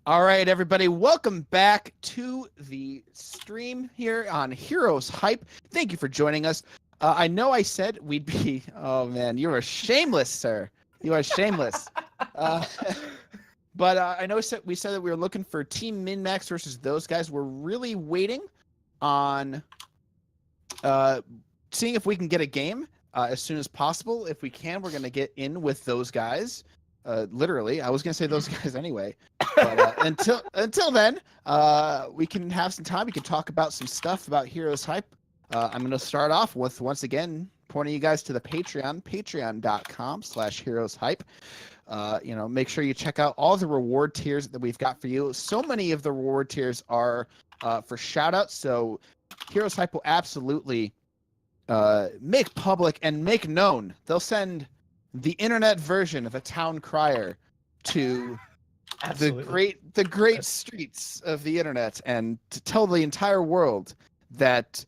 All right, everybody, welcome back to the stream here on HeroesHype. Thank you for joining us. I know I said we'd be... Oh, man, you are shameless, sir. You are shameless. But I know we said that we were looking for Team Min-Max versus those guys. We're really waiting on seeing if we can get a game as soon as possible. If we can, we're going to get in with those guys. Literally, I was going to say those guys anyway. But until then, we can have some time. We can talk about some stuff about HeroesHype. I'm going to start off with, once again, pointing you guys to the Patreon, patreon.com/HeroesHype. Make sure you check out all the reward tiers that we've got for you. So many of the reward tiers are for shout-outs, so HeroesHype will absolutely make public and make known. They'll send the internet version of a town crier to the great streets of the internet and to tell the entire world that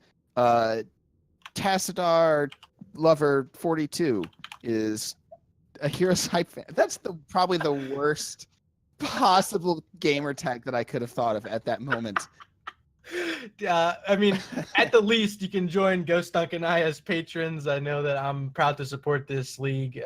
Tassadar Lover 42 is a HeroesHype fan. That's probably the worst possible gamer tag that I could have thought of at that moment. I mean, at the least, you can join ghostDunk and I as patrons. I know that I'm proud to support this league.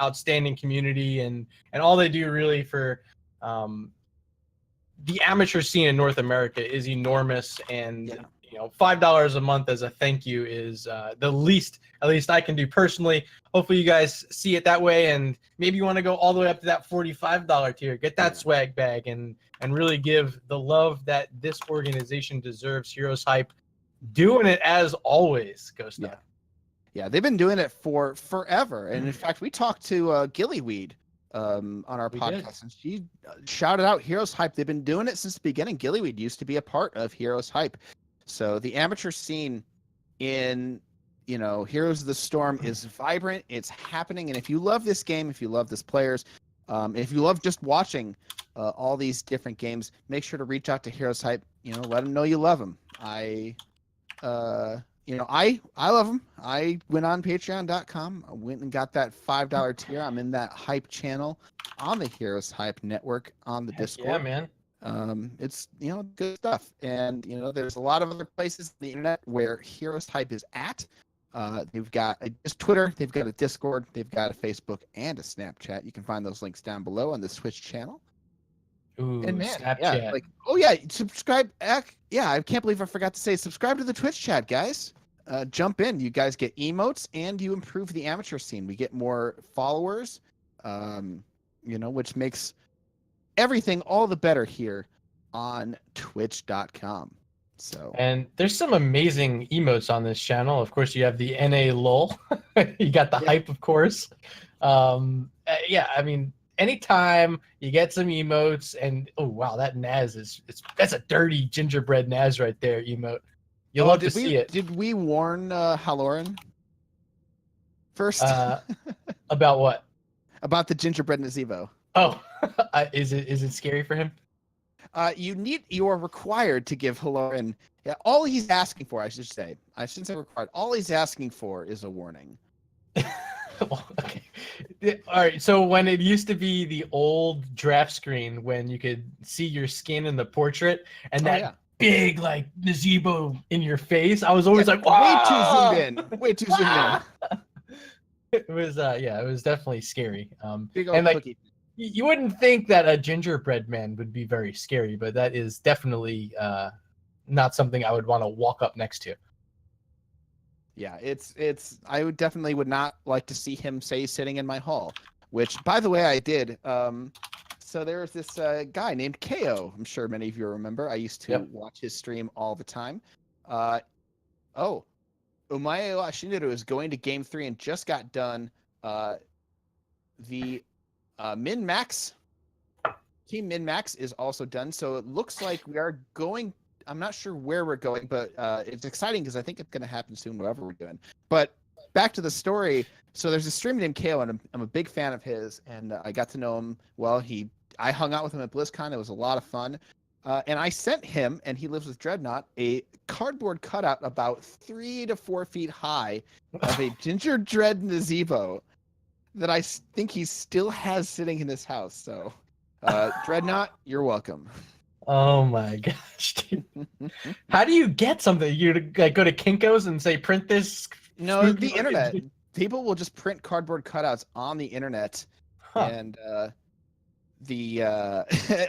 Outstanding community, and all they do really for the amateur scene in North America is enormous. And $5 a month as a thank you is the least, at least I can do personally. Hopefully you guys see it that way, and maybe you want to go all the way up to that $45 tier, get that swag bag, and really give the love that this organization deserves. HeroesHype doing it as always, ghostDunk. Yeah, they've been doing it for forever. And in fact, we talked to Gillyweed on our podcast, and she shouted out HeroesHype. They've been doing it since the beginning. Gillyweed used to be a part of HeroesHype. So the amateur scene in Heroes of the Storm is vibrant. It's happening. And if you love this game, if you love this players, if you love just watching all these different games, make sure to reach out to HeroesHype. Let them know you love them. I love them. I went on patreon.com. I went and got that $5 tier. I'm in that hype channel on the HeroesHype network on the Discord. Yeah, man. It's good stuff. And there's a lot of other places on the internet where HeroesHype is at. They've got just Twitter, they've got a Discord, they've got a Facebook and a Snapchat. You can find those links down below on the Twitch channel. Ooh, and man, Snapchat. Subscribe. Yeah, I can't believe I forgot to say subscribe to the Twitch chat, guys. Jump in. You guys get emotes and you improve the amateur scene. We get more followers, which makes everything all the better here on twitch.com. And there's some amazing emotes on this channel. Of course, you have the NA LOL. You got the hype, of course. I mean, anytime you get some emotes, and oh wow, that Naz that's a dirty gingerbread Naz right there emote. You'll love to see it. Did we warn Halloran first? About what? About the gingerbread Nazeebo. Oh, is it scary for him? You are required to give Halloran. Yeah, all he's asking for, I shouldn't say required. All he's asking for is a warning. Okay. All right. So when it used to be the old draft screen, when you could see your skin in the portrait, and big like Nazeebo in your face, I was always like, wow! Way too zoomed in. It was it was definitely scary. Big old and cookie. You wouldn't think that a gingerbread man would be very scary, but that is definitely not something I would want to walk up next to. Yeah, I would not like to see him sitting in my hall, which, by the way, I did. So there's this guy named KO. I'm sure many of you remember. I used to watch his stream all the time. Umayo Ashiniru is going to Game 3 and just got done. The Min-Max, Team Min-Max is also done. So it looks like we are going... I'm not sure where we're going, but it's exciting because I think it's going to happen soon, whatever we're doing. But back to the story. So there's a streamer named KO, and I'm a big fan of his, and I got to know him well. I hung out with him at BlizzCon. It was a lot of fun. And I sent him, and he lives with Dreadnought, a cardboard cutout about 3 to 4 feet high of a gingerbread Nazeebo that I think he still has sitting in his house. So Dreadnought, you're welcome. Oh my gosh, dude. How do you get something? You like go to Kinko's and say print this? No, the internet. People will just print cardboard cutouts on the internet, and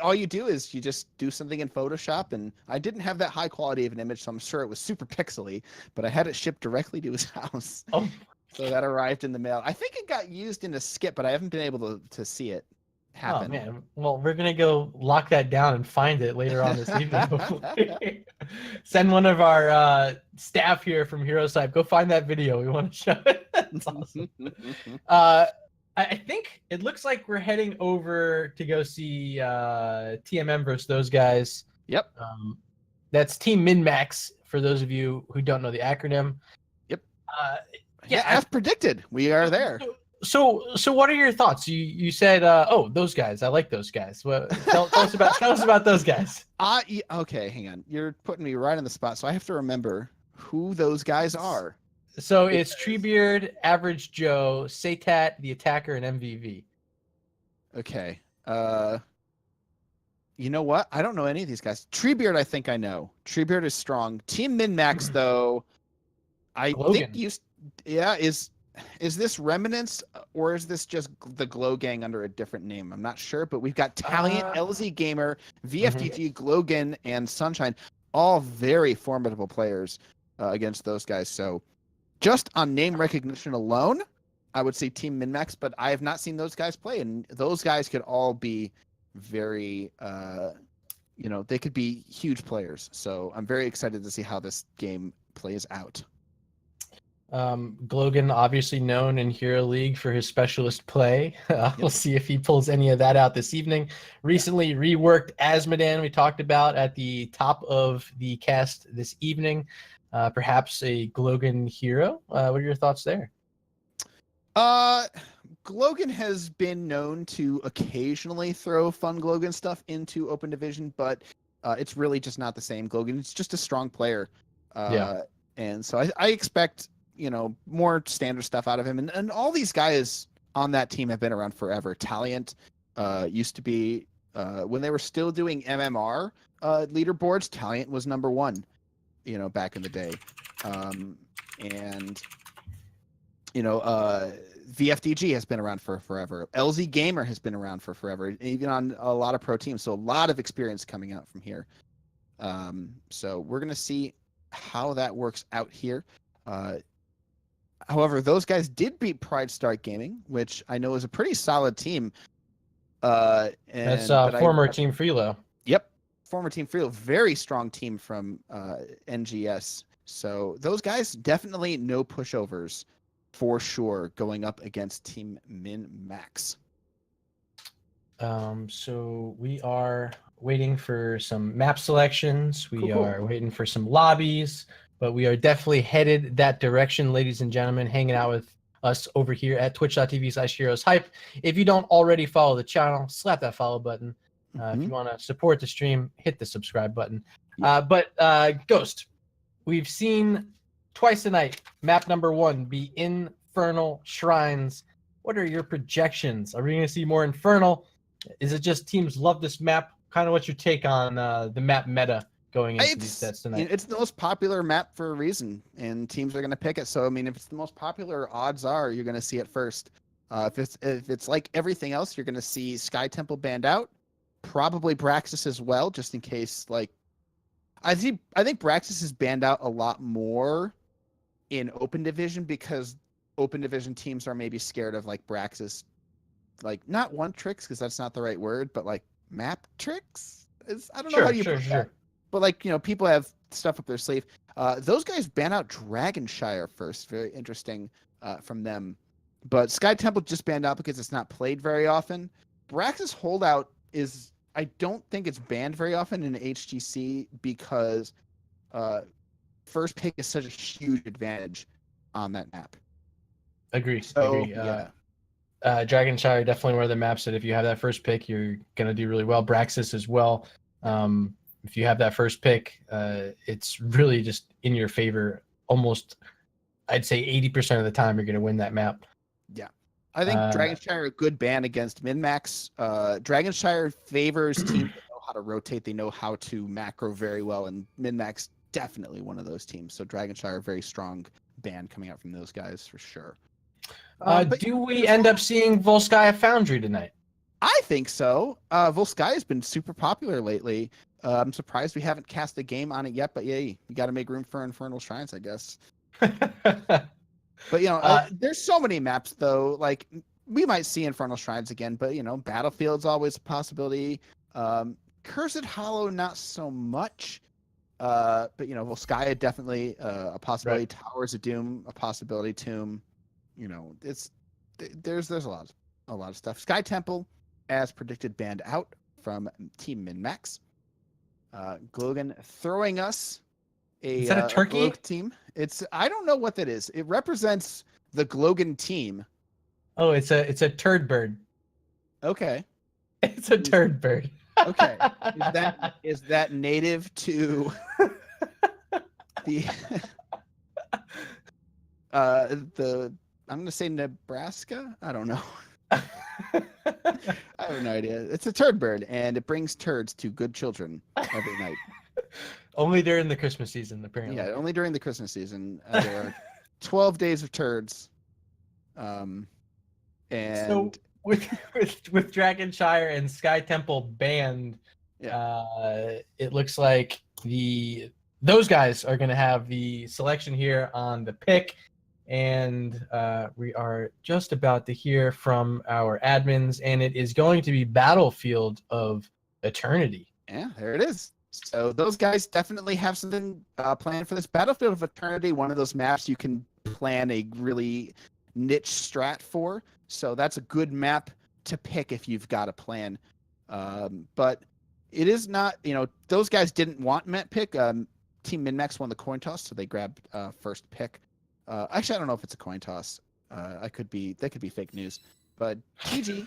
all you do is you just do something in Photoshop. And I didn't have that high quality of an image, so I'm sure it was super pixely, but I had it shipped directly to his house. Oh. So that arrived in the mail. I think it got used in a skip, but I haven't been able to see it happen. Oh man, well we're gonna go lock that down and find it later on this evening. Send one of our staff here from HeroesHype. Go find that video. We want to show it. That's awesome. I think it looks like we're heading over to go see TMM versus those guys. Yep. That's Team MinMax for those of you who don't know the acronym. Yep. Yeah, as predicted, we are there. So what are your thoughts? You said, oh, those guys. I like those guys. Well, tell us about those guys. Okay, hang on. You're putting me right on the spot, so I have to remember who those guys are. So it's Treebeard, Average Joe, Satat, the Attacker, and MVV. Okay. You know what? I don't know any of these guys. Treebeard, I think I know. Treebeard is strong. Team MinMax, though, I think is this Remnants or is this just the Glow Gang under a different name? I'm not sure, but we've got Taliant, LZ Gamer, VFDG, Glowgan, and Sunshine, all very formidable players against those guys. So just on name recognition alone, I would say Team MinMax, but I have not seen those guys play, and those guys could all be very, they could be huge players. So I'm very excited to see how this game plays out. Glogan, obviously known in Hero League for his specialist play. We'll see if he pulls any of that out this evening. Recently reworked Asmodan, we talked about at the top of the cast this evening. Perhaps a Glogan hero. What are your thoughts there? Glogan has been known to occasionally throw fun Glogan stuff into Open Division, but it's really just not the same. Glogan is just a strong player. And so I expect more standard stuff out of him. And all these guys on that team have been around forever. Taliant used to be, when they were still doing MMR leaderboards, Taliant was number one, back in the day. VFDG has been around for forever. LZ Gamer has been around for forever, even on a lot of pro teams. So a lot of experience coming out from here. So we're going to see how that works out here. However, those guys did beat Pride Start Gaming, which I know is a pretty solid team. That's former Team Freelo. Yep, former Team Freelo. Very strong team from NGS. So those guys definitely no pushovers for sure going up against Team MinMax. So we are waiting for some map selections. We are waiting for some lobbies. But we are definitely headed that direction, ladies and gentlemen, hanging out with us over here at twitch.tv/HeroesHype. If you don't already follow the channel, slap that follow button. If you want to support the stream, hit the subscribe button. But Ghost, we've seen twice tonight, map number 1 be Infernal Shrines. What are your projections? Are we going to see more Infernal? Is it just teams love this map? Kind of what's your take on the map meta going into these sets tonight? It's the most popular map for a reason, and teams are going to pick it. So, I mean, if it's the most popular, odds are you're going to see it first. If it's like everything else, you're going to see Sky Temple banned out, probably Braxis as well, just in case. Like, I think Braxis is banned out a lot more in Open Division because Open Division teams are maybe scared of like Braxis, like not one tricks because that's not the right word, but like map tricks. I don't know how you put that. But like, people have stuff up their sleeve. Those guys ban out Dragonshire first. Very interesting from them. But Sky Temple just banned out because it's not played very often. Braxis Holdout is, I don't think it's banned very often in HGC because first pick is such a huge advantage on that map. Agree. Yeah. Dragonshire, definitely one of the maps that if you have that first pick, you're going to do really well. Braxis as well. If you have that first pick, it's really just in your favor. Almost, I'd say 80% of the time, you're going to win that map. Yeah. I think Dragonshire a good ban against min-max. Dragonshire favors teams that know how to rotate. They know how to macro very well, and min-max definitely one of those teams. So Dragonshire, very strong ban coming out from those guys for sure. Do we end up seeing Volskaya Foundry tonight? I think so. Volskaya has been super popular lately. I'm surprised we haven't cast a game on it yet, but yeah, you got to make room for Infernal Shrines, I guess. But, there's so many maps, though. Like, we might see Infernal Shrines again, but, Battlefield's always a possibility. Cursed Hollow, not so much. But, Volskaya, definitely a possibility. Right. Towers of Doom, a possibility. Tomb. There's a lot of stuff. Sky Temple, as predicted, banned out from Team Min-Max. Glogan throwing us is that a turkey team. I don't know what that is. It represents the Glogan team. Oh, it's a turd bird. Okay. It's a turd bird. Okay. Is that native to the I'm gonna say Nebraska? I don't know. I have no idea. It's a turd bird, and it brings turds to good children every night. Only during the Christmas season, apparently. Yeah, only during the Christmas season. There are 12 days of turds. And so with Dragonshire and Sky Temple banned, it looks like those guys are going to have the selection here on the pick. And we are just about to hear from our admins, and it is going to be Battlefield of Eternity. Yeah, there it is. So those guys definitely have something planned for this. Battlefield of Eternity, one of those maps you can plan a really niche strat for. So that's a good map to pick if you've got a plan. But it is not, those guys didn't want map pick. Team Min-Max won the coin toss, so they grabbed first pick. Actually, I don't know if it's a coin toss. That could be fake news. But GG,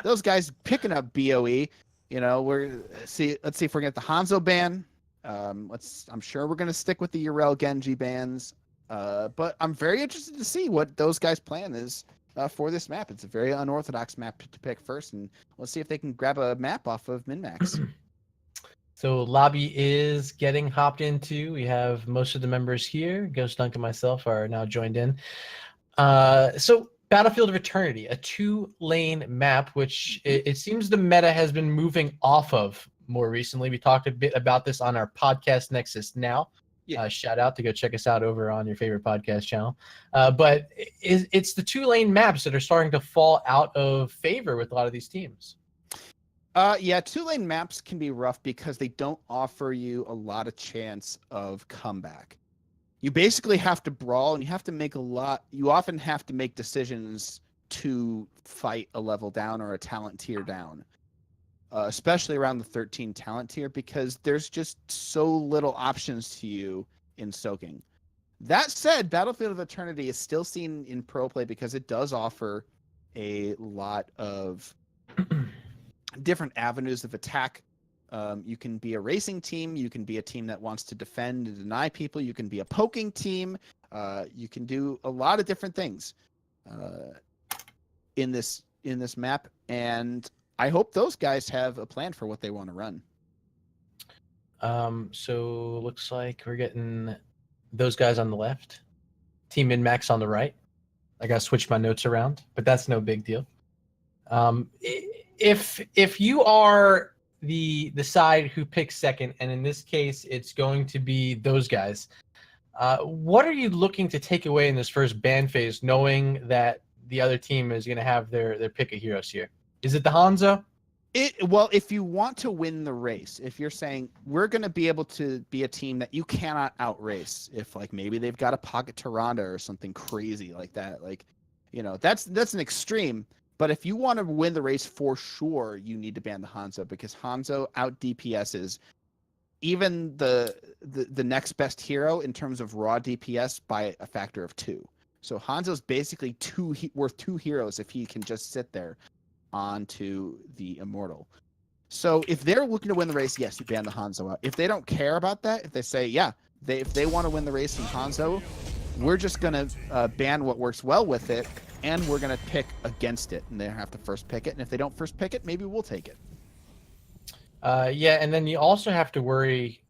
those guys picking up BOE. Let's see if we're gonna get the Hanzo ban. I'm sure we're gonna stick with the Yrel Genji bans. But I'm very interested to see what those guys' plan is for this map. It's a very unorthodox map to pick first, and let's see if they can grab a map off of Min-Max. So lobby is getting hopped into. We have most of the members here. ghostDunk and myself are now joined in. So Battlefield of Eternity, a 2-lane map, which it seems the meta has been moving off of more recently. We talked a bit about this on our podcast Nexus Now. Yeah. Shout out to go check us out over on your favorite podcast channel. But it's the 2-lane maps that are starting to fall out of favor with a lot of these teams. Yeah, 2-lane maps can be rough because they don't offer you a lot of chance of comeback. You basically have to brawl, and you often have to make decisions to fight a level down or a talent tier down, especially around the 13 talent tier, because there's just so little options to you in soaking. That said, Battlefield of Eternity is still seen in pro play because it does offer a lot of different avenues of attack. You can be a racing team. You can be a team that wants to defend and deny people. You can be a poking team. You can do a lot of different things in this map. And I hope those guys have a plan for what they want to run. So looks like we're getting those guys on the left, Team Min-Max on the right. I gotta switch my notes around, but that's no big deal. If you are the side who picks second, and in this case it's going to be those guys, what are you looking to take away in this first ban phase, knowing that the other team is going to have their pick of heroes here? Is it the Hanzo? Well, if you want to win the race, if you're saying we're going to be able to be a team that you cannot outrace, if like maybe they've got a Pocket Tyrande or something crazy like that, that's an extreme. But if you want to win the race for sure, you need to ban the Hanzo, because Hanzo out DPSs even the next best hero in terms of raw DPS by a factor of 2. So Hanzo's basically worth 2 heroes if he can just sit there onto the Immortal. So if they're looking to win the race, yes, you ban the Hanzo out. If they don't care about that, if they say, if they want to win the race from Hanzo, we're just going to ban what works well with it and we're going to pick against it, and they have to first pick it. And if they don't first pick it, maybe we'll take it. Yeah, and then you also have to worry.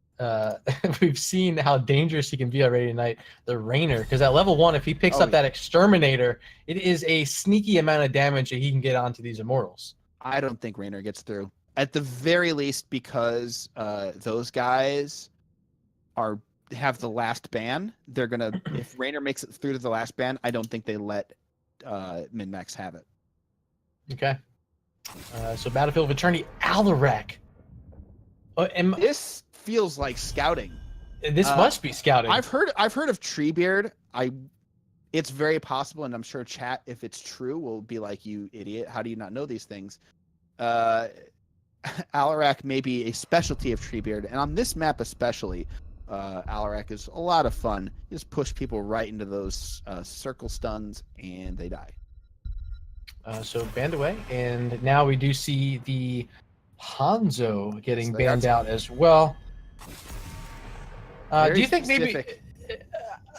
We've seen how dangerous he can be already tonight. The Rainer, because at level 1, if he picks up that Exterminator, it is a sneaky amount of damage that he can get onto these Immortals. I don't think Rainer gets through. At the very least, because those guys have the last ban. They're gonna if Rainer makes it through to the last ban, I don't think they let Min-Max have it. Okay. So Battlefield of Eternity, Alarak. This feels like scouting. This must be scouting. I've heard of Treebeard. It's very possible, and I'm sure chat, if it's true, will be like, you idiot. How do you not know these things? Alarak may be a specialty of Treebeard, and on this map especially, Alarak is a lot of fun. You just push people right into those circle stuns, and they die. So banned away, and now we do see the Hanzo getting banned out as well. Do you think maybe...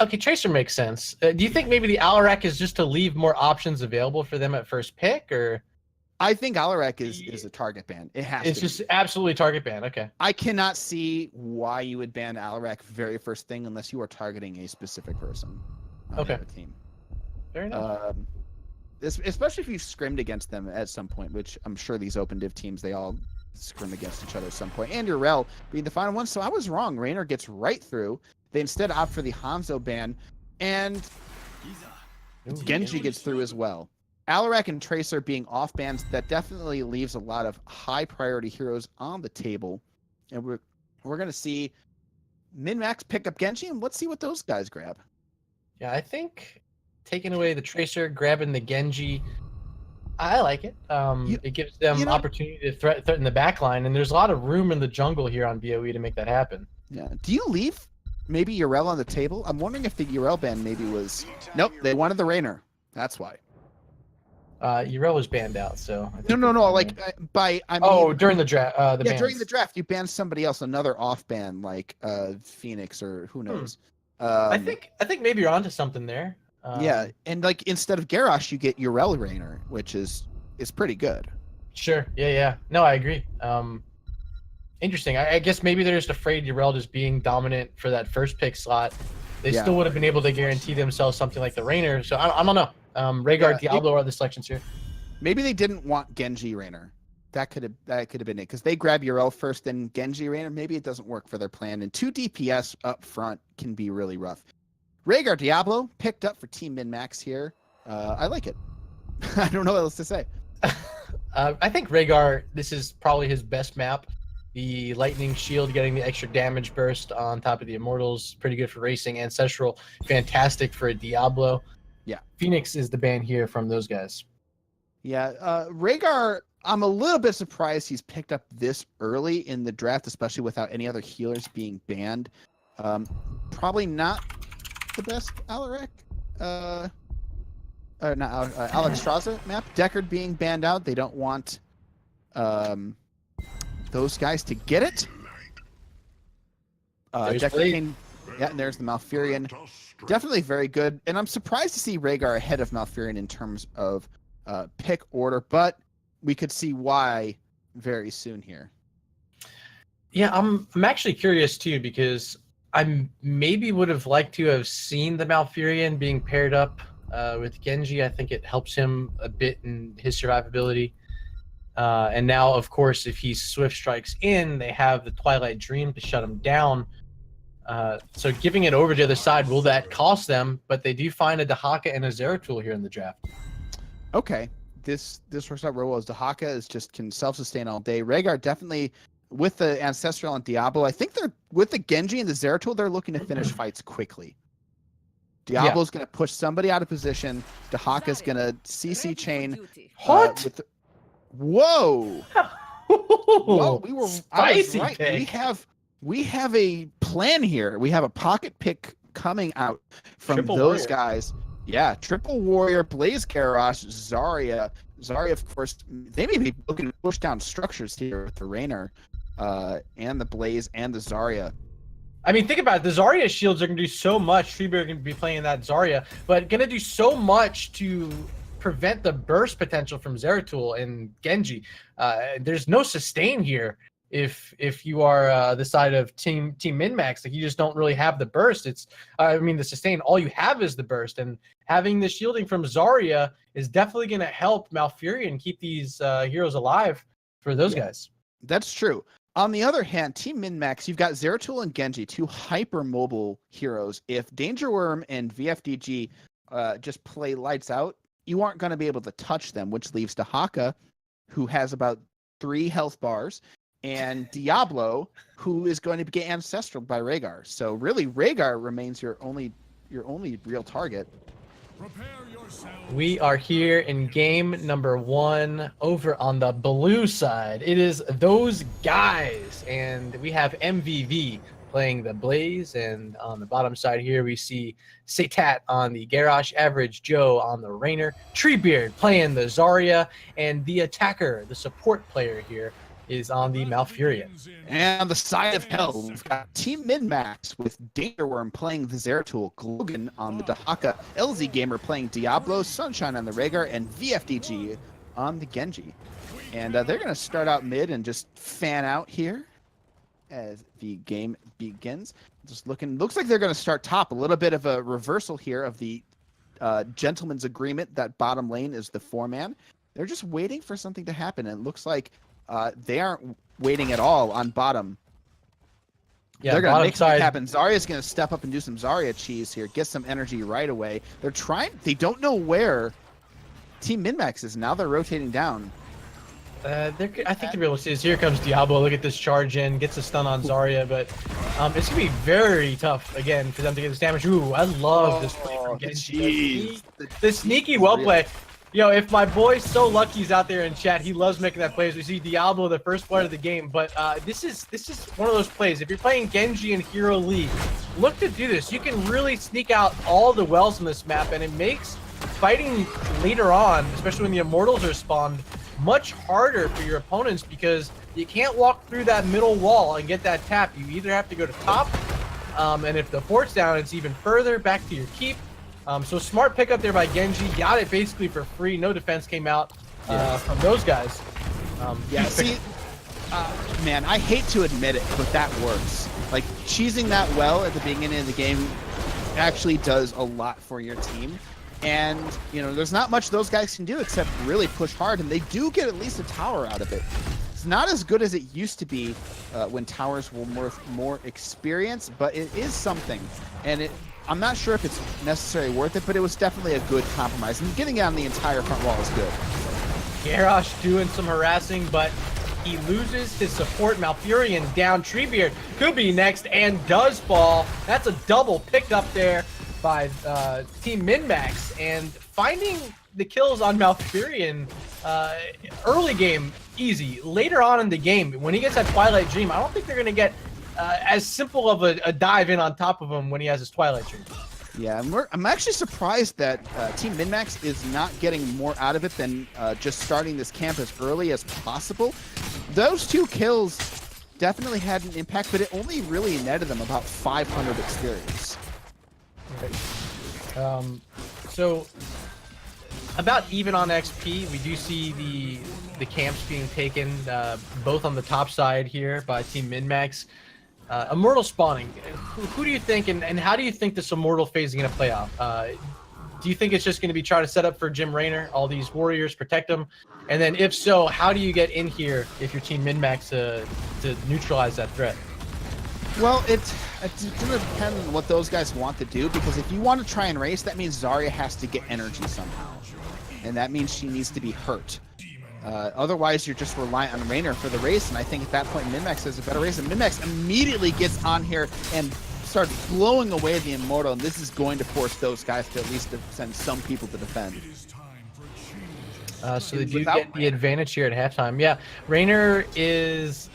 Okay, Tracer makes sense. Do you think maybe the Alarak is just to leave more options available for them at first pick, or...? I think Alarak is a target ban. It has It's to just absolutely target ban. Okay. I cannot see why you would ban Alarak very first thing unless you are targeting a specific person on the team. Fair enough. Especially if you've scrimmed against them at some point, which I'm sure these Open Div teams, they all scrim against each other at some point. And Urel being the final one. So I was wrong. Rainer gets right through. They instead opt for the Hanzo ban. And Genji gets through as well. Alarak and Tracer being off bans, that definitely leaves a lot of high priority heroes on the table. And we're going to see Min-Max pick up Genji, and let's see what those guys grab. Yeah, I think taking away the Tracer, grabbing the Genji, I like it. It gives them opportunity to threaten the backline, and there's a lot of room in the jungle here on BOE to make that happen. Yeah. Do you leave maybe Urel on the table? I'm wondering if the Urel ban maybe was... Nope, they wanted the Rainer. That's why. Urel was banned out, so... No. Like, during the draft. During the draft, you banned somebody else, another off ban, like Phoenix or who knows. I think maybe you're onto something there. Yeah, and like instead of Garrosh, you get Urel Rainer, which is pretty good. Sure. Yeah. No, I agree. Interesting. I guess maybe they're just afraid Urel just being dominant for that first pick slot. They still would have been able to guarantee themselves something like the Rainer. So I don't know. Rhaegar, Diablo are the selections here. Maybe they didn't want Genji Rainer. That could have been it, because they grab Urel first, then Genji Rainer. Maybe it doesn't work for their plan, and 2 DPS up front can be really rough. Rhaegar Diablo picked up for Team Min-Max here. I like it. I don't know what else to say. I think Rhaegar, this is probably his best map. The Lightning Shield getting the extra damage burst on top of the Immortals, pretty good for racing. Ancestral, fantastic for a Diablo. Yeah. Phoenix is the ban here from those guys. Yeah. Rhaegar, I'm a little bit surprised he's picked up this early in the draft, especially without any other healers being banned. Probably not the best Alarak. Alex Straza map. Deckard being banned out. They don't want those guys to get it. Deckard and there's the Malfurion. Definitely very good. And I'm surprised to see Rhaegar ahead of Malfurion in terms of pick order, but we could see why very soon here. Yeah, I'm actually curious too, because I maybe would have liked to have seen the Malfurion being paired up with Genji. I think it helps him a bit in his survivability. And now, of course, if he Swift Strikes in, they have the Twilight Dream to shut him down. So giving it over to the other side, will that cost them? But they do find a Dahaka and a Zeratul here in the draft. Okay. This works out real well. As Dahaka can self-sustain all day. Rhaegar definitely, with the Ancestral and Diablo, I think they're, with the Genji and the Zeratul, they're looking to finish fights quickly. Diablo's going to push somebody out of position. Dahaka's going to CC chain. What? Whoa! Whoa! We were spicy. Right. We have a plan here. We have a pocket pick coming out from Triple those Warrior. guys. Yeah, Triple Warrior, Blaze Garrosh, Zarya. Zarya, of course, they may be looking to push down structures here with the Rainer, and the Blaze and the Zarya. I mean, think about it. The Zarya shields are going to do so much. Treebeard going to be playing that Zarya, but going to do so much to prevent the burst potential from Zeratul and Genji. There's no sustain here if you are the side of Team Min-Max. Like, you just don't really have the burst. It's the sustain. All you have is the burst, and having the shielding from Zarya is definitely going to help Malfurion keep these heroes alive for those guys. That's true. On the other hand, Team Min-Max, you've got Zeratul and Genji, two hyper-mobile heroes. If Danger Worm and VFDG just play lights out, you aren't going to be able to touch them, which leaves Dahaka, who has about 3 health bars, and Diablo, who is going to get ancestral by Rhaegar. So really, Rhaegar remains your only real target. We are here in game number 1 over on the blue side. It is those guys, and we have MVV playing the Blaze, and on the bottom side here we see Satat on the Garrosh, Average Joe on the Raynor, Treebeard playing the Zarya, and the attacker, the support player here, is on the Malfurion. And on the side of hell, we've got Team Min-Max with Danger Worm playing the Zeratul, Glogan on the Dahaka, LZ Gamer playing Diablo, Sunshine on the Rhaegar, and VFDG on the Genji. And they're going to start out mid and just fan out here as the game begins. Just looks like they're going to start top. A little bit of a reversal here of the gentleman's agreement that bottom lane is the 4-man. They're just waiting for something to happen, and it looks like they aren't waiting at all on bottom. Yeah, they're going to make something happen. Zarya's going to step up and do some Zarya cheese here, get some energy right away. They don't know where Team Min-Max is. Now they're rotating down. I think the real is here comes Diablo. Look at this charge in, gets a stun on Zarya, but it's going to be very tough, again, for them to get this damage. Ooh, I love this play from Genji. The sneaky well play. Yo, if my boy So Lucky's out there in chat, he loves making that plays. We see Diablo the first part of the game, but this is one of those plays. If you're playing Genji in Hero League, look to do this. You can really sneak out all the wells on this map, and it makes fighting later on, especially when the Immortals are spawned, much harder for your opponents, because you can't walk through that middle wall and get that tap. You either have to go to top, and if the fort's down, it's even further back to your keep. So smart pickup there by Genji. Got it basically for free. No defense came out from those guys. Man, I hate to admit it, but that works. Like, cheesing that well at the beginning of the game actually does a lot for your team. And, there's not much those guys can do except really push hard, and they do get at least a tower out of it. It's not as good as it used to be when towers were more experienced, but it is something. And I'm not sure if it's necessarily worth it, but it was definitely a good compromise. And getting on the entire front wall is good. Garrosh doing some harassing, but he loses his support. Malfurion down. Treebeard could be next and does fall. That's a double picked up there by Team Min-Max. And finding the kills on Malfurion, early game, easy. Later on in the game, when he gets that Twilight Dream, I don't think they're going to get as simple of a dive in on top of him when he has his Twilight Dream. Yeah, I'm actually surprised that Team Min-Max is not getting more out of it than just starting this camp as early as possible. Those 2 kills definitely had an impact, but it only really netted them about 500 experience. Okay. So about even on XP, we do see the camps being taken both on the top side here by Team Min-Max. Immortal spawning. Who do you think, and how do you think this Immortal phase is going to play out? Do you think it's just going to be trying to set up for Jim Raynor, all these warriors, protect them? And then if so, how do you get in here if you're Team Min-Max to neutralize that threat? Well, it's going to depend on what those guys want to do, because if you want to try and race, that means Zarya has to get energy somehow. And that means she needs to be hurt. Otherwise, you're just reliant on Raynor for the race, and I think at that point, Min-Max has a better race, and Min-Max immediately gets on here and starts blowing away the Immortal, and this is going to force those guys to at least send some people to defend. So they do get the advantage here at halftime. Yeah, Raynor is...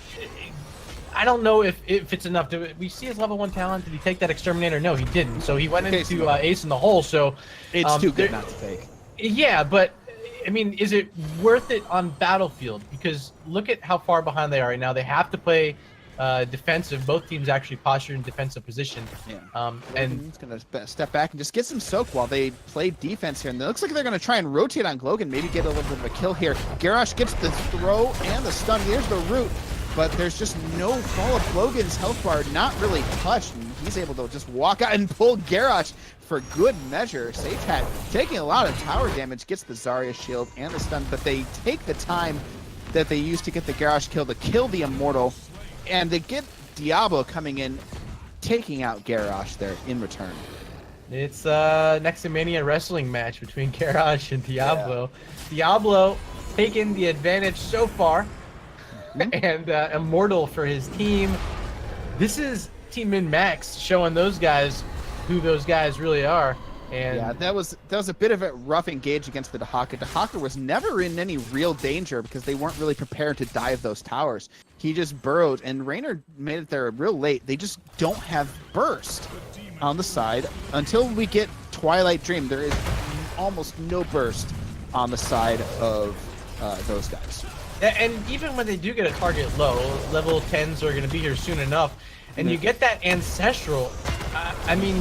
I don't know if it's enough. We see his level 1 talent. Did he take that Exterminator? No, he didn't. So he went into Ace in the hole, so... It's too good not to take. Yeah, but... I mean, is it worth it on Battlefield? Because look at how far behind they are right now. They have to play defensive. Both teams actually postured in defensive position. Yeah. And he's going to step back and just get some soak while they play defense here. And it looks like they're going to try and rotate on Glogan, maybe get a little bit of a kill here. Garrosh gets the throw and the stun. Here's the root, but there's just no fall of Glogan's health bar, not really touched. And he's able to just walk out and pull Garrosh for good measure. Sage taking a lot of tower damage, gets the Zarya shield and the stun, but they take the time that they used to get the Garrosh kill to kill the Immortal, and they get Diablo coming in, taking out Garrosh there in return. It's next to Mania wrestling match between Garrosh and Diablo. Yeah. Diablo taking the advantage so far, and Immortal for his team. This is Team Min-Max showing those guys who those guys really are. And yeah, that was a bit of a rough engage against the Dahaka. Dahaka was never in any real danger because they weren't really prepared to dive those towers. He just burrowed, and Raynor made it there real late. They just don't have burst on the side. Until we get Twilight Dream, there is almost no burst on the side of those guys. And even when they do get a target low, level 10s are going to be here soon enough, and you get that Ancestral, I mean,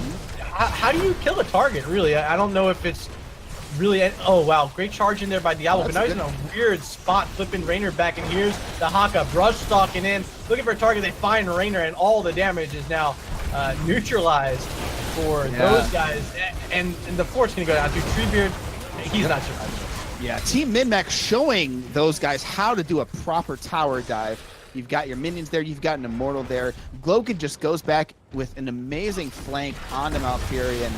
how do you kill a target, really? I don't know if it's really... Oh, wow. Great charge in there by Diablo, but now he's in a weird spot, flipping Raynor back, and here's the Haka brush stalking in, looking for a target. They find Raynor, and all the damage is now neutralized for those guys. And the fort's going to go down to Treebeard. He's not surviving. Yeah, Team Min-Max showing those guys how to do a proper tower dive. You've got your minions there. You've got an Immortal there. Glogan just goes back with an amazing flank onto Malfurion,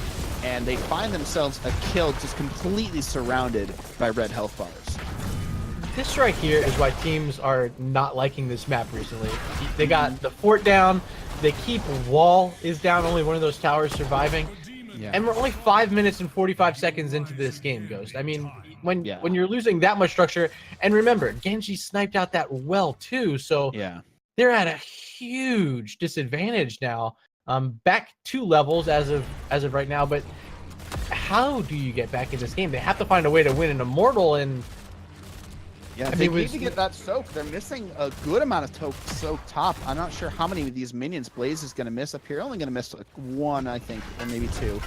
and they find themselves a kill just completely surrounded by red health bars. This right here is why teams are not liking this map recently. They got the fort down. They keep wall is down. Only one of those towers surviving. Yeah. And we're only 5 minutes and 45 seconds into this game, Ghost. I mean, when you're losing that much structure, and remember, Genji sniped out that well too, so they're at a huge disadvantage now. Back 2 levels as of right now, but how do you get back in this game? They have to find a way to win an Immortal, and they need to get that soak. They're missing a good amount of soak top. I'm not sure how many of these minions Blaze is going to miss up here. Only going to miss like 1, I think, or maybe 2.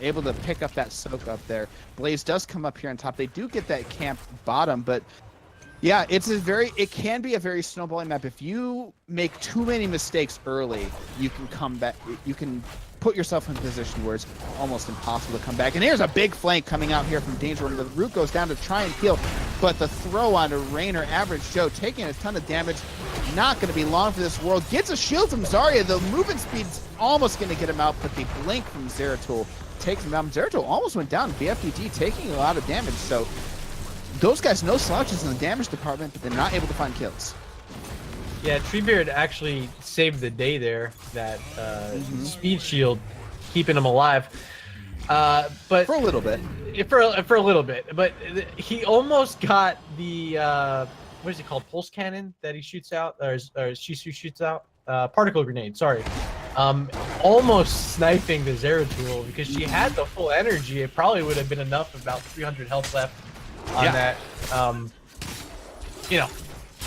Able to pick up that soak up there. Blaze does come up here on top. They do get that camp bottom, but yeah, it can be a very snowballing map. If you make too many mistakes early, you can come back. You can put yourself in a position where it's almost impossible to come back. And here's a big flank coming out here from Danger. The root goes down to try and heal, but the throw onto Raynor, Average Joe, taking a ton of damage. Not going to be long for this world. Gets a shield from Zarya. The movement speed's almost going to get him out, but the blink from Zeratul takes him out. Zeratul almost went down. BFDG taking a lot of damage. So those guys, no slouches in the damage department, but they're not able to find kills. Yeah, Treebeard actually saved the day there. That speed shield keeping him alive. But for a little bit. For a little bit. But he almost got the what is it called? Pulse cannon that he shoots out, or Shisu shoots out. Particle grenade. Sorry. Almost sniping the Zeratul because she had the full energy. It probably would have been enough. About 300 health left on that. You know.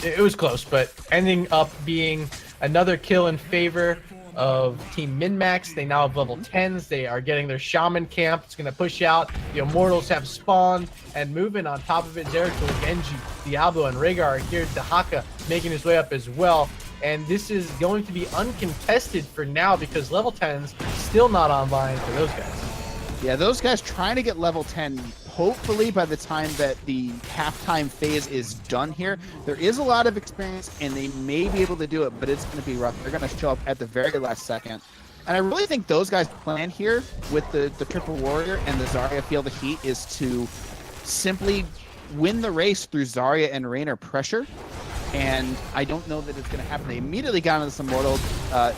It was close, but ending up being another kill in favor of Team Min-Max. They now have level 10s. They are getting their Shaman camp. It's going to push out. The Immortals have spawned, and moving on top of it, Zeratul, Genji, Diablo, and Rhaegar are here. Dahaka making his way up as well. And this is going to be uncontested for now because level 10s still not online for those guys. Yeah, those guys trying to get level 10, hopefully by the time that the halftime phase is done here. There is a lot of experience, and they may be able to do it, but it's going to be rough. They're going to show up at the very last second. And I really think those guys' plan here with the Triple Warrior and the Zarya Feel the Heat is to simply win the race through Zarya and Raynor pressure. And I don't know that it's going to happen. They immediately got into this Immortal.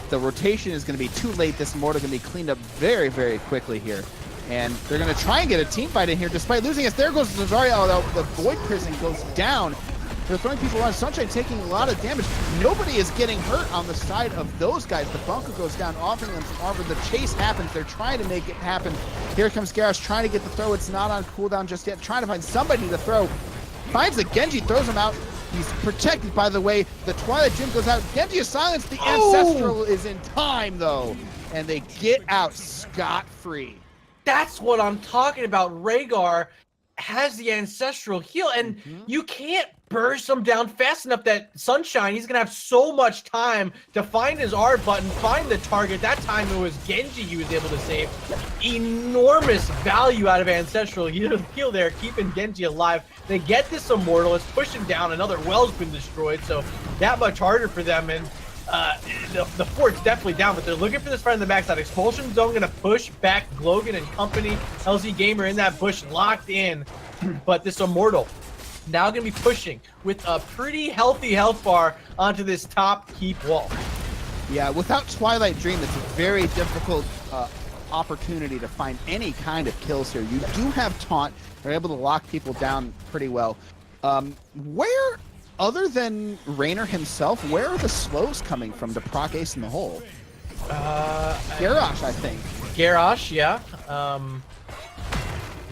The rotation is going to be too late. This Immortal going to be cleaned up very, very quickly here. And they're going to try and get a team fight in here despite losing us. There goes the Zarya. Oh, the Void Prison goes down. They're throwing people around. Sunshine taking a lot of damage. Nobody is getting hurt on the side of those guys. The bunker goes down, offering them some armor. The chase happens. They're trying to make it happen. Here comes Garrosh trying to get the throw. It's not on cooldown just yet. Trying to find somebody to throw. Finds the Genji, throws him out. He's protected, by the way. The Twilight Dream goes out. Genji is silenced. The Ancestral is in time, though. And they get out scot-free. That's what I'm talking about. Rhaegar has the Ancestral heal, and you can't burst him down fast enough. That Sunshine, he's going to have so much time to find his R button, find the target. That time it was Genji he was able to save. Enormous value out of Ancestral heal there, keeping Genji alive. They get this Immortal, it's pushing down. Another well's been destroyed, so that much harder for them. And the fort's definitely down, but they're looking for this fight in the backside. Expulsion Zone going to push back Glogan and company. LZ Gamer in that bush locked in, but this Immortal now going to be pushing with a pretty healthy health bar onto this top keep wall. Yeah, without Twilight Dream, it's a very difficult opportunity to find any kind of kills here. You do have Taunt. They're able to lock people down pretty well. Where, other than Raynor himself, where are the slows coming from to proc ace in the hole? Garrosh, I think. Garrosh, yeah.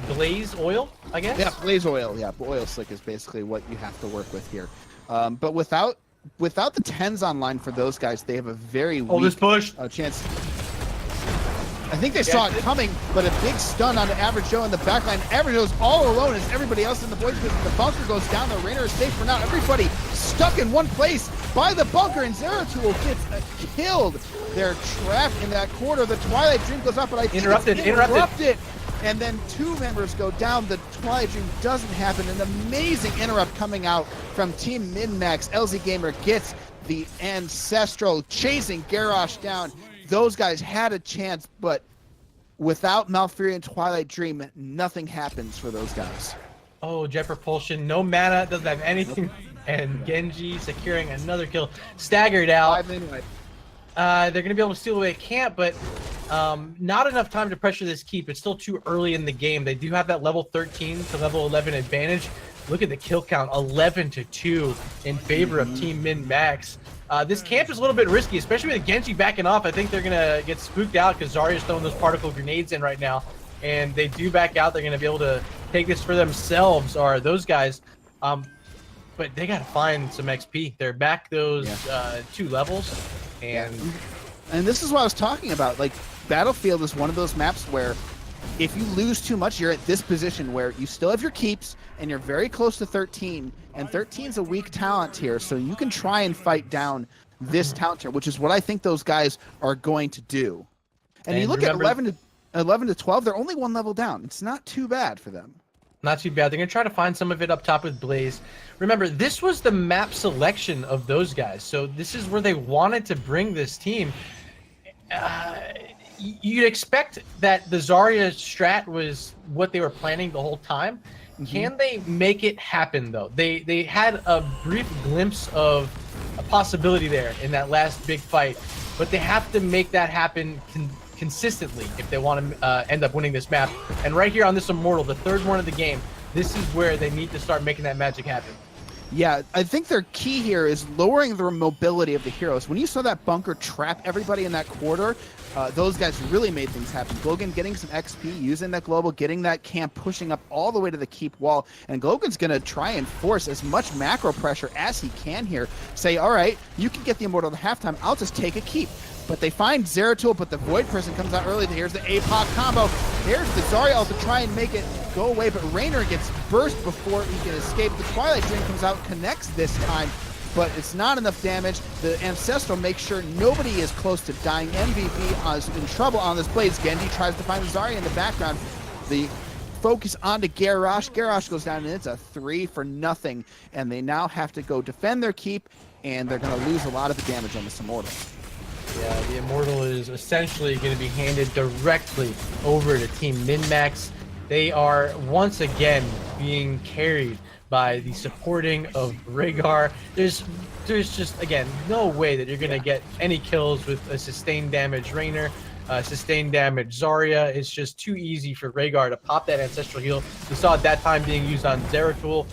Blaze Oil, I guess? Yeah, Blaze Oil. Yeah, Oil Slick is basically what you have to work with here. But without the 10s online for those guys, they have a very weak this push. Chance. I think they saw it coming, but a big stun on Average Joe in the backline. Average Joe's all alone as everybody else in the boys' business. The bunker goes down. The Raynor is safe for now. Everybody stuck in one place by the bunker, and Zeratul gets killed. They're trapped in that corner. The Twilight Dream goes up, but I think it's interrupted. And then 2 members go down. The Twilight Dream doesn't happen. An amazing interrupt coming out from Team Min-Max. LZ Gamer gets the Ancestral, chasing Garrosh down. Those guys had a chance, but without Malfurion and Twilight Dream, nothing happens for those guys. Oh, Jet Propulsion, no mana, doesn't have anything. And Genji securing another kill. Staggered out. They're going to be able to steal away a camp, but not enough time to pressure this keep. It's still too early in the game. They do have that level 13 to level 11 advantage. Look at the kill count, 11-2 in favor of Team Min-Max. This camp is a little bit risky, especially with Genji backing off. I think they're going to get spooked out because Zarya's throwing those particle grenades in right now. And they do back out. They're going to be able to take this for themselves, or those guys. But they got to find some XP. They're back those 2 levels. And this is what I was talking about. Like, Battlefield is one of those maps where if you lose too much, you're at this position where you still have your keeps and you're very close to 13, and 13's a weak talent here, so you can try and fight down this talent here, which is what I think those guys are going to do. And you look at 11 to 12, they're only 1 level down. It's not too bad for them. Not too bad. They're going to try to find some of it up top with Blaze. Remember, this was the map selection of those guys, so this is where they wanted to bring this team. You'd expect that the Zarya strat was what they were planning the whole time. Can they make it happen, though? They had a brief glimpse of a possibility there in that last big fight, but they have to make that happen consistently if they want to end up winning this map. And right here on this Immortal, the 3rd one of the game, this is where they need to start making that magic happen. Yeah, I think their key here is lowering the mobility of the heroes. When you saw that bunker trap everybody in that quarter, those guys really made things happen. Glogan getting some XP, using that global, getting that camp, pushing up all the way to the keep wall, and Glogan's going to try and force as much macro pressure as he can here. Say, all right, you can get the Immortal at halftime, I'll just take a keep. But they find Zeratul, but the Void Prison comes out early. Here's the APOC combo. Here's the Zarya to try and make it go away, but Raynor gets burst before he can escape. The Twilight Dream comes out, connects this time, but it's not enough damage. The Ancestral makes sure nobody is close to dying. MVP is in trouble on this Blaze. Genji tries to find the Zarya in the background. The focus onto Garrosh. Garrosh goes down, and it's a 3-0, and they now have to go defend their keep, and they're going to lose a lot of the damage on this Immortal. Yeah, the Immortal is essentially going to be handed directly over to Team Min-Max. They are once again being carried by the supporting of Rhaegar. There's just, again, no way that you're going to get any kills with a sustained damage Raynor, sustained damage Zarya. It's just too easy for Rhaegar to pop that Ancestral heal. We saw it that time being used on Zeratul.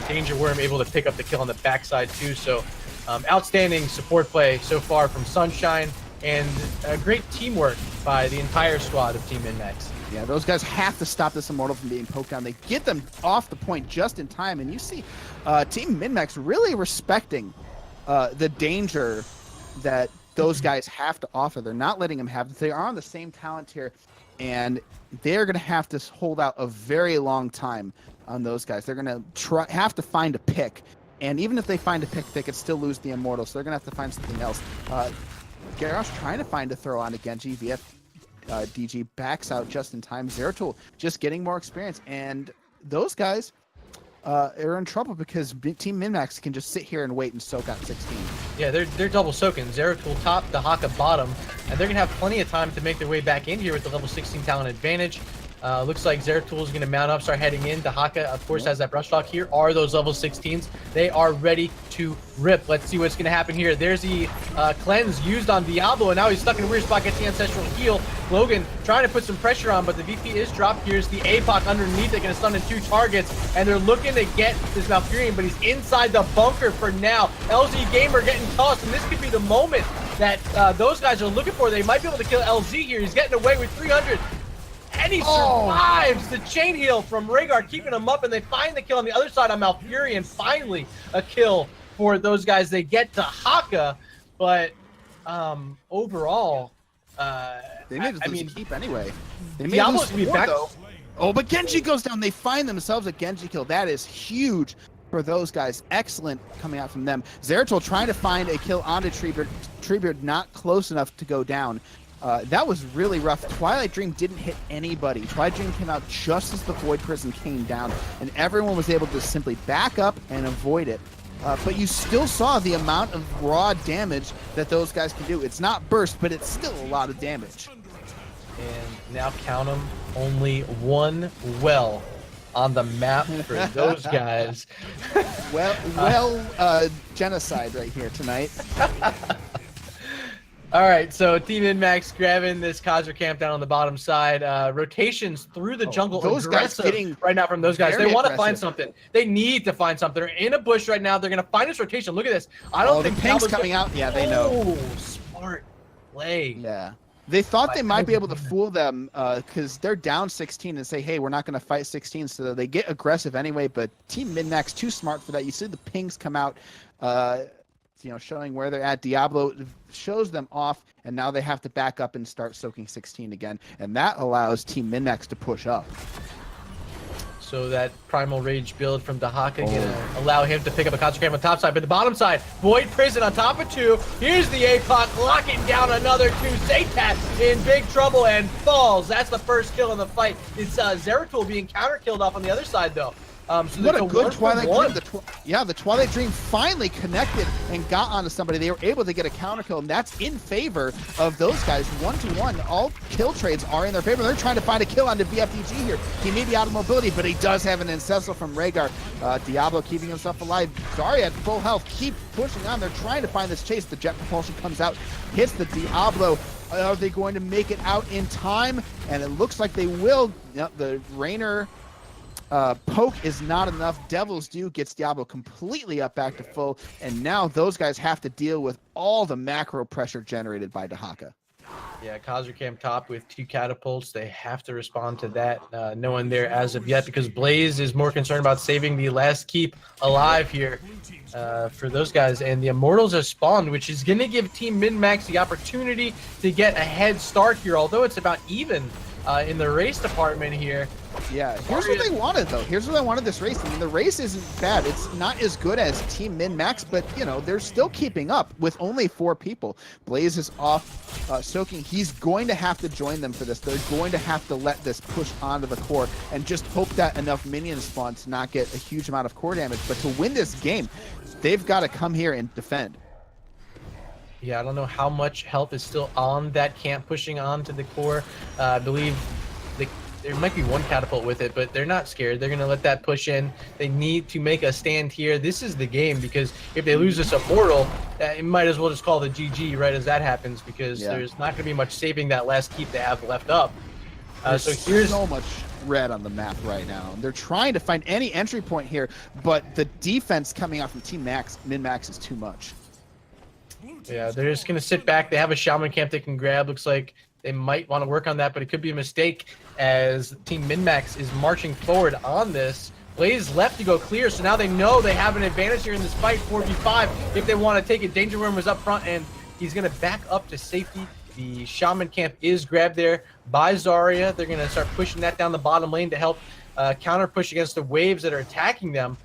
Danger Worm able to pick up the kill on the backside too. So outstanding support play so far from Sunshine, and great teamwork by the entire squad of Team Min-Max. Yeah, those guys have to stop this Immortal from being poked down. They get them off the point just in time, and you see Team MinMax really respecting the danger that those guys have to offer. They're not letting them have it. They are on the same talent tier, and they're going to have to hold out a very long time on those guys. They're going to have to find a pick, and even if they find a pick, they could still lose the Immortal, so they're going to have to find something else. Garrosh trying to find a throw on to Genji. DG backs out just in time. Zeratul just getting more experience, and those guys are in trouble because Team MinMax can just sit here and wait and soak out 16. Yeah, they're double soaking. Zeratul top, Dahaka bottom, and they're gonna have plenty of time to make their way back in here with the level 16 talent advantage. Looks like Zeratul is going to mount up, start heading in. Dahaka, of course, has that brush talk. Here are those level 16s. They are ready to rip. Let's see what's going to happen here. There's the cleanse used on Diablo, and now he's stuck in a weird spot, gets the ancestral heal. Logan trying to put some pressure on, but the VP is dropped. Here's the APOC underneath. They're going to stun in 2 targets, and they're looking to get this Valkyrian, but he's inside the bunker for now. LZ Gamer getting tossed, and this could be the moment that those guys are looking for. They might be able to kill LZ here. He's getting away with 300. And he survives the chain heal from Rhaegar, keeping him up, and they find the kill on the other side on Malfurion. Finally, a kill for those guys. They get to Haka, but overall, they may just keep anyway. They may Diablo's lose be back. though. Oh, but Genji goes down. They find themselves a Genji kill. That is huge for those guys. Excellent coming out from them. Zeratul trying to find a kill onto Treebeard, not close enough to go down. That was really rough. Twilight Dream didn't hit anybody. Twilight Dream came out just as the Void Prison came down, and everyone was able to simply back up and avoid it. But you still saw the amount of raw damage that those guys can do. It's not burst, but it's still a lot of damage. And now count them, only one well on the map for those guys. Genocide right here tonight. All right, so Team MinMax grabbing this Khazra camp down on the bottom side. Rotations through the jungle. Those guys getting right now from those guys. They want to find aggressive. something. They need to find something. They're in a bush right now. They're going to find this rotation. Look at this. I don't think the pink's coming out. Yeah, they know. Oh, smart play. Yeah. They thought they might be able to fool them because they're down 16 and say, hey, we're not going to fight 16. So they get aggressive anyway, but Team MinMax too smart for that. You see the pings come out, showing where they're at. Diablo shows them off, and now they have to back up and start soaking 16 again. And that allows Team MinMax to push up. So that Primal Rage build from Dahaka gonna allow him to pick up a Khazra on the top side, but the bottom side, Void Prison on top of 2. Here's the APOC locking down another 2. Zaytat in big trouble and falls. That's the first kill in the fight. It's Zeratul being counter killed off on the other side though. So what a good Twilight Dream. The Twilight Dream finally connected and got onto somebody. They were able to get a counter kill, and that's in favor of those guys. 1-1. All kill trades are in their favor. They're trying to find a kill onto VFDG here. He may be out of mobility, but he does have an ancestral from Rhaegar. Diablo keeping himself alive. Zarya at full health. Keep pushing on. They're trying to find this chase. The jet propulsion comes out, hits the Diablo. Are they going to make it out in time? And it looks like they will. The Rainer poke is not enough. Devil's Due gets Diablo completely up back to full, and now those guys have to deal with all the macro pressure generated by Dahaka. Yeah, Khazra camp top with 2 catapults. They have to respond to that. No one there as of yet because Blaze is more concerned about saving the last keep alive here for those guys. And the Immortals have spawned, which is going to give Team MinMax the opportunity to get a head start here, although it's about even in the race department here. Yeah, here's what they wanted, though. Here's what I wanted this race. I mean, the race isn't bad. It's not as good as Team MinMax, but, they're still keeping up with only 4 people. Blaze is off soaking. He's going to have to join them for this. They're going to have to let this push onto the core and just hope that enough minions spawn to not get a huge amount of core damage. But to win this game, they've got to come here and defend. Yeah, I don't know how much health is still on that camp pushing on to the core. I believe there might be 1 catapult with it, but they're not scared. They're going to let that push in. They need to make a stand here. This is the game because if they lose this Immortal, it might as well just call the GG right as that happens because there's not going to be much saving that last keep they have left up. So here's so much red on the map right now. They're trying to find any entry point here, but the defense coming out from Team MinMax is too much. Yeah, they're just going to sit back. They have a Shaman camp they can grab. Looks like they might want to work on that, but it could be a mistake. as Team MinMax is marching forward on this. Blaze left to go clear, so now they know they have an advantage here in this fight, 4v5, if they want to take it. Danger Worm was up front, and he's going to back up to safety. The Shaman camp is grabbed there by Zarya. They're going to start pushing that down the bottom lane to help counter push against the waves that are attacking them.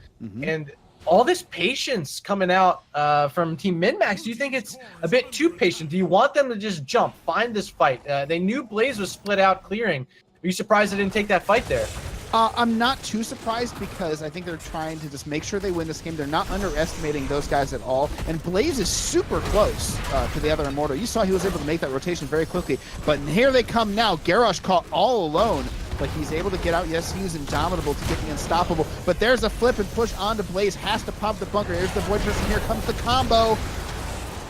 And all this patience coming out from Team MinMax, do you think it's a bit too patient? Do you want them to just jump, find this fight? They knew Blaze was split out clearing. Are you surprised they didn't take that fight there? I'm not too surprised because I think they're trying to just make sure they win this game. They're not underestimating those guys at all. And Blaze is super close to the other Immortal. You saw he was able to make that rotation very quickly. But here they come now. Garrosh caught all alone, but he's able to get out. Yes, he's indomitable to getting unstoppable. But there's a flip and push onto Blaze. Has to pop the bunker. Here's the Void Person. Here comes the combo.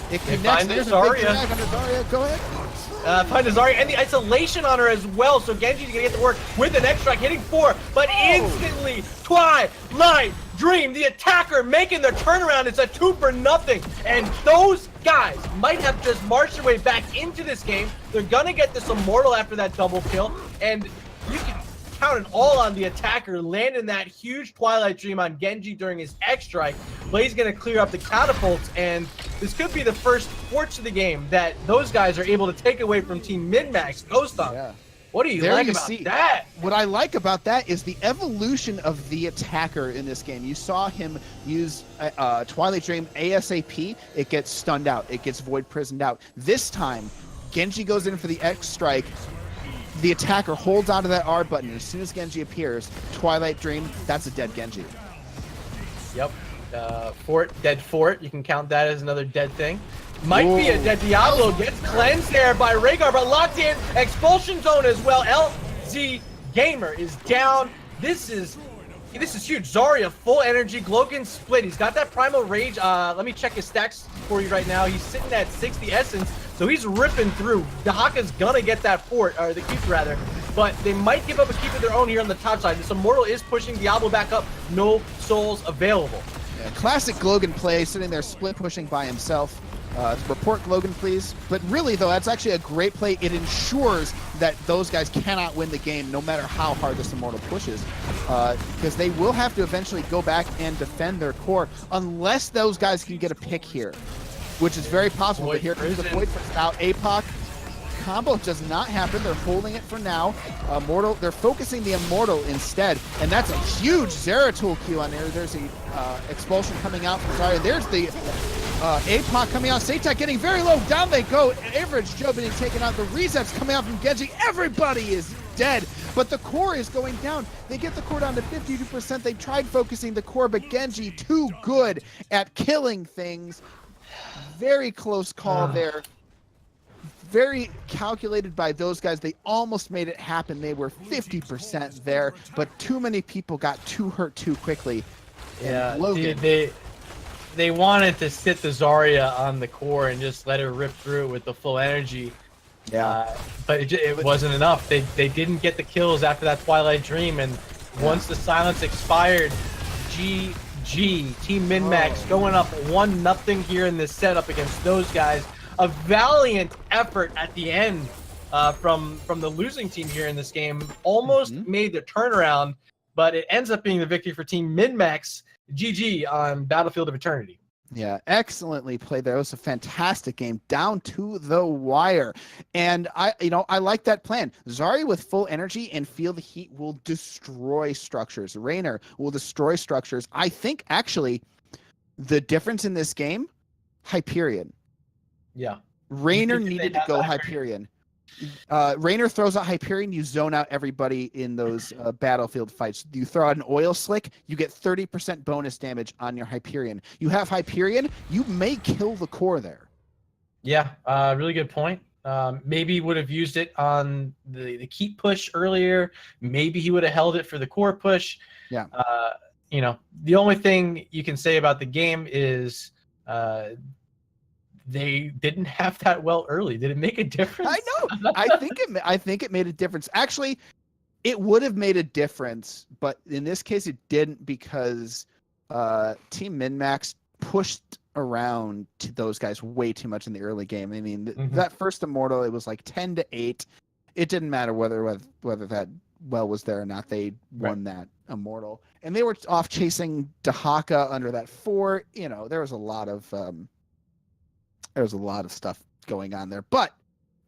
It connects. There's a big drag under Zarya. Go ahead. Find Zarya and the isolation on her as well, so Genji's gonna get to work with an extract, hitting 4, but instantly Twilight Dream, the attacker, making their turnaround. It's a 2 for nothing, and those guys might have just marched their way back into this game. They're gonna get this Immortal after that double kill, and you can count it all on the attacker landing that huge Twilight Dream on Genji during his X strike. Blaze gonna clear up the catapults, and this could be the first forts of the game that those guys are able to take away from Team MinMax, ghostDunk. Yeah. What do you like about that? What I like about that is the evolution of the attacker in this game. You saw him use Twilight Dream ASAP. It gets stunned out. It gets Void Prisoned out. This time, Genji goes in for the X strike. The attacker holds onto that R button, and as soon as Genji appears, Twilight Dream, that's a dead Genji. Yep. Dead fort. You can count that as another dead thing. Might be a dead Diablo. Gets cleansed there by Rhaegar, but locked in. Expulsion zone as well. LZ Gamer is down. This is huge. Zarya, full energy. Glogan split. He's got that Primal Rage. Let me check his stacks for you right now. He's sitting at 60 Essence, so he's ripping through. Dahaka's gonna get that fort, or the keep rather, but they might give up a keep of their own here on the top side. This Immortal is pushing Diablo back up. No souls available. Yeah, classic Glogan play, sitting there split pushing by himself. Report Glogan, please. But really, though, that's actually a great play. It ensures that those guys cannot win the game, no matter how hard this Immortal pushes, because they will have to eventually go back and defend their core, unless those guys can get a pick here, which is very possible. But here is the Void Prison out. APOC combo does not happen. They're holding it for now. Immortal, they're focusing the Immortal instead, and that's a huge Zeratul Q on there. There's the expulsion coming out from Zarya. There's the APOC coming out. Satek getting very low. Down they go. Average Joe being taken out. The resets coming out from Genji. Everybody is dead, but the core is going down. They get the core down to 52%. They tried focusing the core, but Genji too good at killing things. Very close call there. Very calculated by those guys. They almost made it happen. They were 50% there, but too many people got too hurt too quickly. Yeah, dude, they wanted to sit the Zarya on the core and just let her rip through it with the full energy. Yeah, but it wasn't enough. They didn't get the kills after that Twilight Dream, and once the silence expired, GG. Team MinMax going up 1-0 here in this setup against those guys. A valiant effort at the end from the losing team here in this game. Almost made the turnaround, but it ends up being the victory for Team MinMax. GG on Battlefield of Eternity. Yeah, excellently played there. It was a fantastic game, down to the wire. And I like that plan. Zarya with full energy and Feel the Heat will destroy structures. Raynor will destroy structures. I think actually the difference in this game, Hyperion. Yeah. Raynor needed to go Hyperion. Raynor throws out Hyperion, you zone out everybody in those battlefield fights. You throw out an Oil Slick, you get 30% bonus damage on your Hyperion. You have Hyperion, you may kill the core there. Yeah, really good point. Maybe would have used it on the keep push earlier. Maybe he would have held it for the core push. Yeah. The only thing you can say about the game is they didn't have that well early. Did it make a difference? I know. I think it made a difference. Actually, it would have made a difference, but in this case, it didn't because Team MinMax pushed around to those guys way too much in the early game. I mean, that first Immortal, it was like 10-8, it didn't matter whether that well was there or not. They won that Immortal, and they were off chasing Dahaka under that fort. You know, there was a lot of stuff going on there. But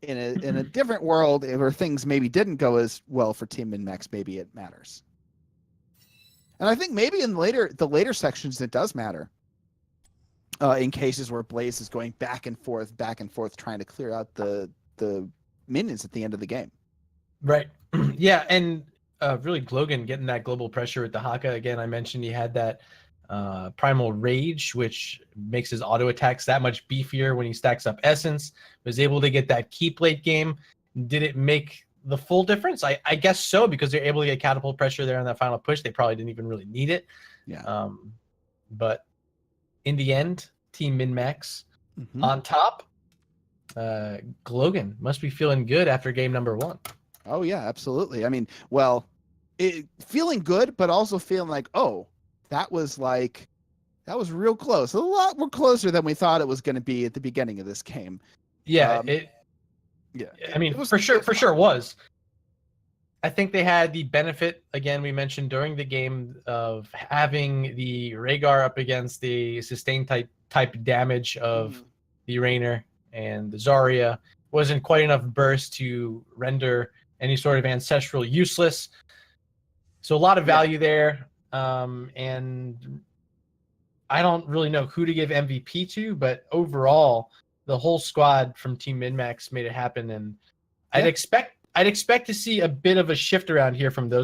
in a different world where things maybe didn't go as well for Team MinMax, maybe it matters. And I think maybe in the later sections it does matter. In cases where Blaze is going back and forth, trying to clear out the minions at the end of the game. Right. Yeah, and really Glogan getting that global pressure with the Haka. Again, I mentioned he had that Primal Rage, which makes his auto attacks that much beefier when he stacks up Essence. Was able to get that keep late game. Did it make the full difference? I guess so, because they're able to get catapult pressure there on that final push. They probably didn't even really need it. Yeah. But in the end, Team MinMax on top. Glogan must be feeling good after game number 1. Oh yeah, absolutely. I mean, well, feeling good, but also feeling like, oh, that was real close. A lot more closer than we thought it was going to be at the beginning of this game. Yeah, I mean, for sure it was. I think they had the benefit, again, we mentioned during the game, of having the Rhaegar up against the sustained type damage of the Raynor, and the Zarya wasn't quite enough burst to render any sort of ancestral useless. So a lot of value there. And I don't really know who to give MVP to, but overall, the whole squad from Team MinMax made it happen. And I'd expect to see a bit of a shift around here from those